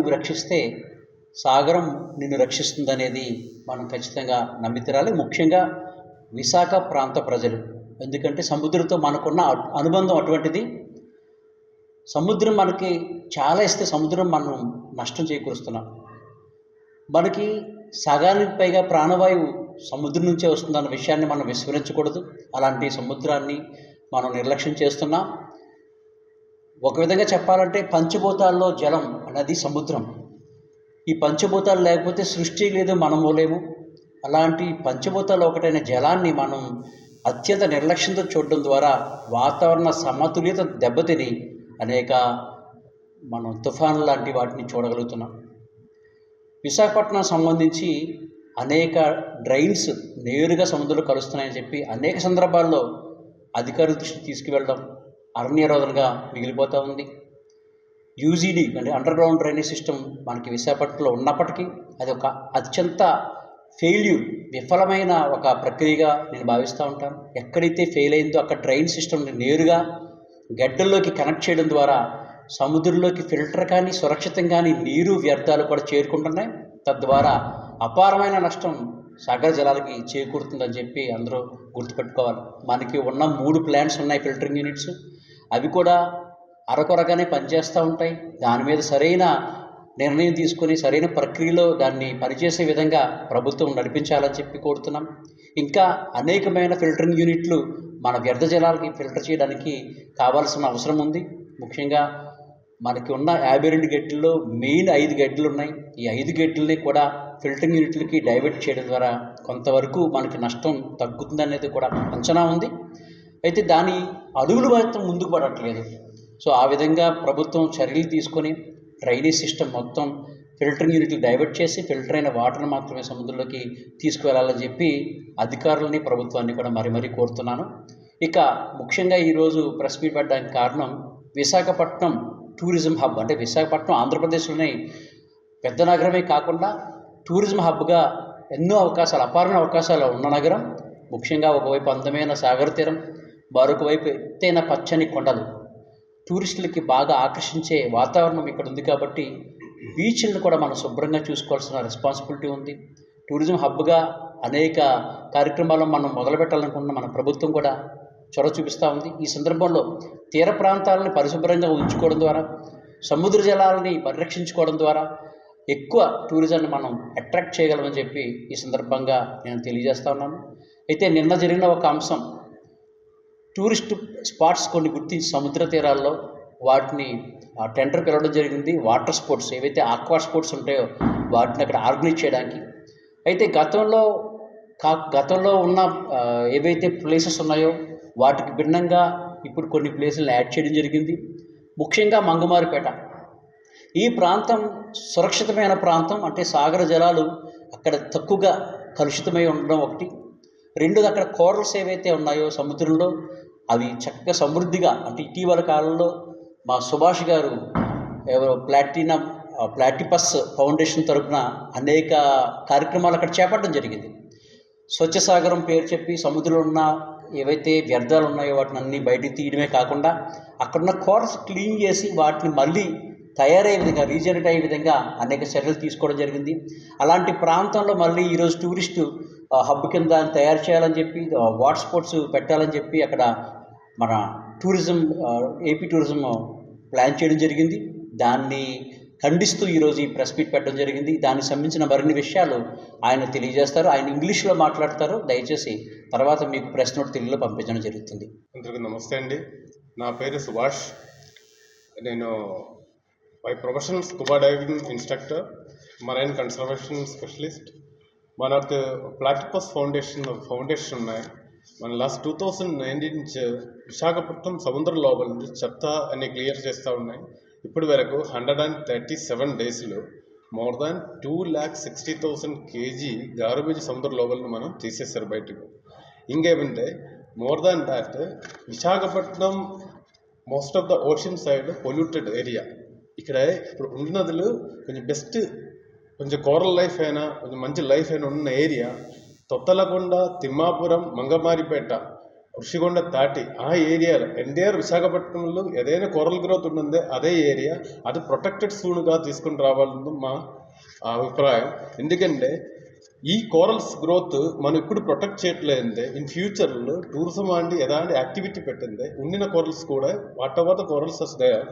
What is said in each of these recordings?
నువ్వు రక్షిస్తే సాగరం నిన్ను రక్షిస్తుందనేది మనం ఖచ్చితంగా నమ్మితీరాలి. ముఖ్యంగా విశాఖ ప్రాంత ప్రజలు, ఎందుకంటే సముద్రంతో మనకున్న అనుబంధం అటువంటిది. సముద్రం మనకి చాలా ఇస్తే సముద్రం మనం నష్టం చేకూరుస్తున్నాం. మనకి సగానికి పైగా ప్రాణవాయువు సముద్రం నుంచే వస్తుందన్న విషయాన్ని మనం విస్మరించకూడదు. అలాంటి సముద్రాన్ని మనం నిర్లక్ష్యం చేస్తున్నాం. ఒక విధంగా చెప్పాలంటే పంచభూతాల్లో జలం అనేది సముద్రం. ఈ పంచభూతాలు లేకపోతే సృష్టి లేదు, మనము లేము. అలాంటి పంచభూతాల్లో ఒకటైన జలాన్ని మనం అత్యంత నిర్లక్ష్యంతో చూడడం ద్వారా వాతావరణ సమతుల్యత దెబ్బతిని అనేక మనం తుఫాను లాంటి వాటిని చూడగలుగుతున్నాం. విశాఖపట్నం సంబంధించి అనేక డ్రైన్స్ నేరుగా సముద్రంలో కలుస్తున్నాయని చెప్పి అనేక సందర్భాల్లో అధికారుల దృష్టికి తీసుకువెళ్ళడం అరణ్యరోధనగా మిగిలిపోతూ ఉంది. యూజీడీ అంటే అండర్ గ్రౌండ్ డ్రైనేజ్ సిస్టమ్ మనకి విశాఖపట్నంలో ఉన్నప్పటికీ అది ఒక అత్యంత విఫలమైన ఒక ప్రక్రియగా నేను భావిస్తూ ఉంటాను. ఎక్కడైతే ఫెయిల్ అయిందో అక్కడ డ్రైన్ సిస్టమ్ని నేరుగా గడ్డల్లోకి కనెక్ట్ చేయడం ద్వారా సముద్రంలోకి ఫిల్టర్ కానీ సురక్షితం కానీ నీరు వ్యర్థాలు కూడా చేరుకుంటున్నాయి. తద్వారా అపారమైన నష్టం సాగర జలాలకి చేకూరుతుందని చెప్పి అందరూ గుర్తుపెట్టుకోవాలి. మనకి ఉన్న 3 ప్లాంట్స్ ఉన్నాయి, ఫిల్టరింగ్ యూనిట్స్. అవి కూడా అరకొరగానే పనిచేస్తూ ఉంటాయి. దాని మీద సరైన నిర్ణయం తీసుకొని సరైన ప్రక్రియలో దాన్ని పనిచేసే విధంగా ప్రభుత్వం నడిపించాలని చెప్పి కోరుతున్నాం. ఇంకా అనేకమైన ఫిల్టరింగ్ యూనిట్లు మన వ్యర్థ జలాలకి ఫిల్టర్ చేయడానికి కావాల్సిన అవసరం ఉంది. ముఖ్యంగా మనకి ఉన్న 52 గేట్లలో మెయిన్ 5 గేట్లు ఉన్నాయి. ఈ 5 గేట్లని కూడా ఫిల్టరింగ్ యూనిట్లకి డైవర్ట్ చేయడం ద్వారా కొంతవరకు మనకి నష్టం తగ్గుతుందనేది కూడా అంచనా ఉంది. అయితే దాని అడుగులు మాత్రం ముందుకు పడట్లేదు. సో ఆ విధంగా ప్రభుత్వం చర్యలు తీసుకొని డ్రైనేజ్ సిస్టమ్ మొత్తం ఫిల్టరింగ్ యూనిట్లు డైవర్ట్ చేసి ఫిల్టర్ అయిన వాటర్ని మాత్రమే సముద్రంలోకి తీసుకువెళ్ళాలని చెప్పి అధికారులని ప్రభుత్వాన్ని కూడా మరీ కోరుతున్నాను. ఇక ముఖ్యంగా ఈరోజు ప్రెస్ మీట్ పెట్టడానికి కారణం విశాఖపట్నం టూరిజం హబ్. అంటే విశాఖపట్నం ఆంధ్రప్రదేశ్లోనే పెద్ద నగరమే కాకుండా టూరిజం హబ్గా ఎన్నో అవకాశాలు, అపారమైన అవకాశాలు ఉన్న నగరం. ముఖ్యంగా ఒకవైపు అందమైన సాగర తీరం, మరొక వైపు ఎత్తైన పచ్చని కొండలు, టూరిస్టులకి బాగా ఆకర్షించే వాతావరణం ఇక్కడ ఉంది. కాబట్టి బీచ్లను కూడా మనం శుభ్రంగా చూసుకోవాల్సిన రెస్పాన్సిబిలిటీ ఉంది. టూరిజం హబ్గా అనేక కార్యక్రమాలను మనం మొదలుపెట్టాలనుకుంటున్న మన ప్రభుత్వం కూడా చొరవ చూపిస్తూ ఉంది. ఈ సందర్భంలో తీర ప్రాంతాలని పరిశుభ్రంగా ఉంచుకోవడం ద్వారా, సముద్ర జలాలని పరిరక్షించుకోవడం ద్వారా ఎక్కువ టూరిజాన్ని మనం అట్రాక్ట్ చేయగలమని చెప్పి ఈ సందర్భంగా నేను తెలియజేస్తూ ఉన్నాను. అయితే నిన్న జరిగిన ఒక అంశం, టూరిస్ట్ స్పాట్స్ కొన్ని గుర్తించి సముద్ర తీరాల్లో వాటిని టెండర్ పిలవడం జరిగింది. వాటర్ స్పోర్ట్స్ ఏవైతే ఆక్వా స్పోర్ట్స్ ఉంటాయో వాటిని అక్కడ ఆర్గనైజ్ చేయడానికి. అయితే గతంలో ఉన్న ఏవైతే ప్లేసెస్ ఉన్నాయో వాటికి భిన్నంగా ఇప్పుడు కొన్ని ప్లేసులను యాడ్ చేయడం జరిగింది. ముఖ్యంగా మంగమారిపేట ఈ ప్రాంతం సురక్షితమైన ప్రాంతం. అంటే సాగర జలాలు అక్కడ తక్కువగా కలుషితమై ఉండడం ఒకటి. రెండోది, అక్కడ కోరల్స్ ఏవైతే ఉన్నాయో సముద్రంలో అవి చక్కగా సమృద్ధిగా, అంటే ఇటీవల కాలంలో మా సుభాష్ గారు ప్లాటిపస్ ఫౌండేషన్ తరఫున అనేక కార్యక్రమాలు అక్కడ చేపట్టడం జరిగింది. స్వచ్ఛ సాగరం పేరు చెప్పి సముద్రంలో ఉన్న ఏవైతే వ్యర్థాలు ఉన్నాయో వాటిని అన్నీ బయటికి తీయడమే కాకుండా అక్కడున్న కోరల్స్ క్లీన్ చేసి వాటిని మళ్ళీ తయారయ్యే విధంగా, రీజనరేట్ అయ్యే విధంగా అనేక చర్యలు తీసుకోవడం జరిగింది. అలాంటి ప్రాంతంలో మళ్ళీ ఈరోజు టూరిస్టు హబ్ కింద తయారు చేయాలని చెప్పి, వాటర్ స్పోర్ట్స్ పెట్టాలని చెప్పి అక్కడ మన ఏపీ టూరిజం ప్లాన్ చేయడం జరిగింది. దాన్ని ఖండిస్తూ ఈరోజు ఈ ప్రెస్ మీట్ పెట్టడం జరిగింది. దానికి సంబంధించిన మరిన్ని విషయాలు ఆయన తెలియజేస్తారు. ఆయన ఇంగ్లీష్లో మాట్లాడతారు. దయచేసి తర్వాత మీకు ప్రెస్ నోట్ తెలుగులో పంపించడం జరుగుతుంది. అందరికీ నమస్తే అండి. నా పేరు సుభాష్. నేను by professional scuba diving instructor, marine conservation specialist. మనకు ప్లాటిపస్ ఫౌండేషన్ ఉన్నాయి. మన లాస్ట్ 2019 నుంచి విశాఖపట్నం సముద్రం లోపల నుంచి చెత్త అన్ని క్లియర్ చేస్తూ ఉన్నాయి. ఇప్పటి వరకు 137 డేస్లో మోర్ దాన్ 2,60,000 kg గార్బేజ్ సముద్ర లోపల మనం తీసేస్తారు బయటకు. ఇంకేమంటే more than that, Visakhapatnam most of the ocean side polluted area. ఇక్కడ ఇప్పుడు ఉన్నదులు కొంచెం కోరల్ లైఫ్ అయినా, కొంచెం మంచి లైఫ్ అయినా ఉన్న ఏరియా తొత్తలకొండ, తిమ్మాపురం, మంగమారిపేట ఋషికొండ దాటి ఆ ఏరియాలో ఎన్టీఆర్ విశాఖపట్నంలో ఏదైనా కోరల్ గ్రోత్ ఉంటుందో అదే ఏరియా అది ప్రొటెక్టెడ్ జోన్గా తీసుకుని రావాలని మా అభిప్రాయం. ఎందుకంటే ఈ కోరల్స్ గ్రోత్ మనం ఇప్పుడు ప్రొటెక్ట్ చేయట్లేదంటే ఇన్ ఫ్యూచర్లో టూరిజం అంటే ఎలాంటి యాక్టివిటీ పెట్టిందే ఉండిన కోరల్స్ కూడా what ever the corals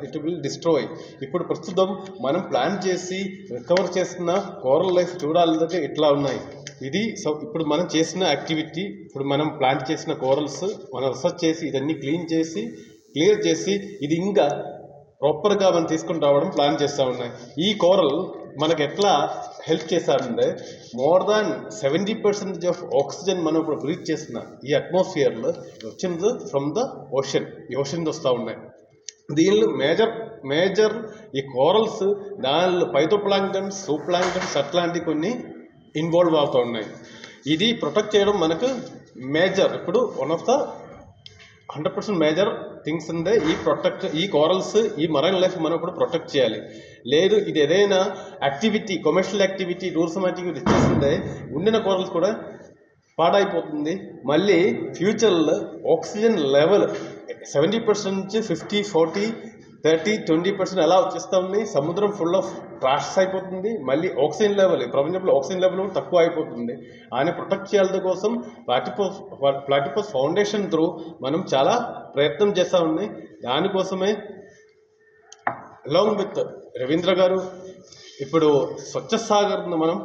it will destroy. ఇప్పుడు ప్రస్తుతం మనం ప్లాన్ చేసి రికవర్ చేసిన కోరల్ లైఫ్ చూడాలంటే ఇట్లా ఉన్నాయి. ఇది సో ఇప్పుడు మనం చేసిన యాక్టివిటీ, ఇప్పుడు మనం ప్లాంట్ చేసిన కోరల్స్ మనం రీసెర్చ్ చేసి ఇదన్నీ క్లియర్ చేసి ఇది ఇంకా ప్రాపర్గా మనం తీసుకుని రావడం ప్లాన్ చేస్తూ ఉన్నాయి. ఈ కోరల్ మనకు ఎట్లా హెల్ప్ చేశారంటే మోర్ దాన్ 70% ఆఫ్ ఆక్సిజన్ మనం ఇప్పుడు బ్రీత్ చేసిన ఈ అట్మాస్ఫియర్లో వచ్చింది ఫ్రమ్ ద ఓషన్. ఈ ఓషన్ వస్తూ ఉన్నాయి. దీనిలో మేజర్ ఈ కోరల్స్ దానిలో పైతోప్లాంక్టన్స్, జూప్లాంక్టన్స్ అట్లాంటివి కొన్ని ఇన్వాల్వ్ అవుతూ ఉన్నాయి. ఇది ప్రొటెక్ట్ చేయడం మనకు మేజర్ ఇప్పుడు one of the 100% major things ఉందే ఈ కోరల్స్ ఈ మరైన్ లైఫ్ మనం ఇప్పుడు ప్రొటెక్ట్ చేయాలి. లేదు ఇది ఏదైనా activity commercial activity tourism activity చేస్తుందే ఉండిన కోరల్స్ కూడా పాడైపోతుంది. మళ్ళీ ఫ్యూచర్లో ఆక్సిజన్ లెవెల్ 70% నుంచి 50, 40, 30, 20% ఎలా వచ్చేస్తూ ఉంది. సముద్రం ఫుల్ ఆఫ్ ట్రాష్ అయిపోతుంది. మళ్ళీ ఆక్సిజన్ లెవెల్ ప్రపంచంలో ఆక్సిజన్ లెవెల్ తక్కువ అయిపోతుంది. ఆయన ప్రొటెక్ట్ చేయాలి కోసం ప్లాటిపస్ ఫౌండేషన్ త్రూ మనం చాలా ప్రయత్నం చేస్తూ ఉంది. దానికోసమే అలాంగ్ విత్ రవీంద్ర గారు ఇప్పుడు స్వచ్ఛ సాగర్ను మనం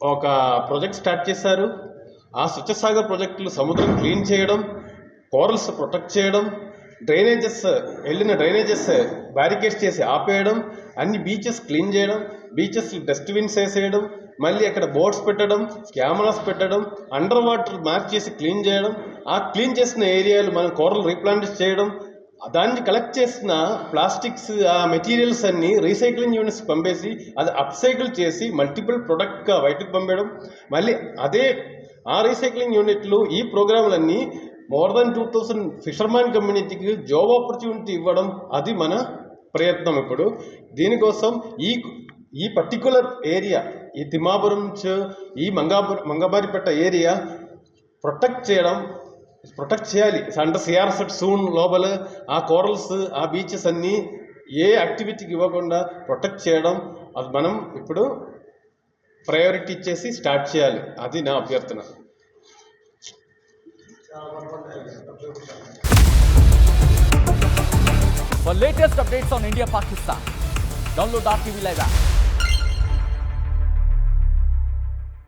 ఒక ప్రాజెక్ట్ స్టార్ట్ చేశారు. ఆ స్వచ్ఛ సాగర్ ప్రాజెక్టులు సముద్రం క్లీన్ చేయడం, కోరల్స్ ప్రొటెక్ట్ చేయడం, వెళ్ళిన డ్రైనేజెస్ బ్యారికేడ్స్ చేసి ఆపేయడం, అన్ని బీచెస్ క్లీన్ చేయడం, బీచెస్ డస్ట్బిన్స్ వేసేయడం, మళ్ళీ అక్కడ బోట్స్ పెట్టడం, కెమెరాస్ పెట్టడం, అండర్ వాటర్ మ్యాప్ చేసి క్లీన్ చేయడం, ఆ క్లీన్ చేసిన ఏరియాలు మనం కోరల్ రీప్లాంట్ చేయడం, దాన్ని కలెక్ట్ చేసిన ప్లాస్టిక్స్ ఆ మెటీరియల్స్ అన్నీ రీసైక్లింగ్ యూనిట్స్ పంపేసి అది అప్సైకిల్ చేసి మల్టిపుల్ ప్రొడక్ట్గా బయటకు పంపేయడం, మళ్ళీ అదే ఆ రీసైక్లింగ్ యూనిట్లు ఈ ప్రోగ్రాంలన్నీ మోర్ దాన్ 2000 ఫిషర్మ్యాన్ కమ్యూనిటీకి జాబ్ ఆపర్చునిటీ ఇవ్వడం అది మన ప్రయత్నం. ఇప్పుడు దీనికోసం ఈ పర్టికులర్ ఏరియా ఈ తిమ్మాపురం ఈ మంగబారిపేట ఏరియా ప్రొటెక్ట్ చేయాలి. అంటే సిఆర్సెట్ సూన్ లోపల ఆ కోరల్స్ ఆ బీచెస్ అన్నీ ఏ యాక్టివిటీకి ఇవ్వకుండా ప్రొటెక్ట్ చేయడం అది మనం ఇప్పుడు ప్రయారిటీ ఇచ్చేసి స్టార్ట్ చేయాలి. అది నా అభ్యర్థన. For latest updates on India Pakistan, download our TV Live app.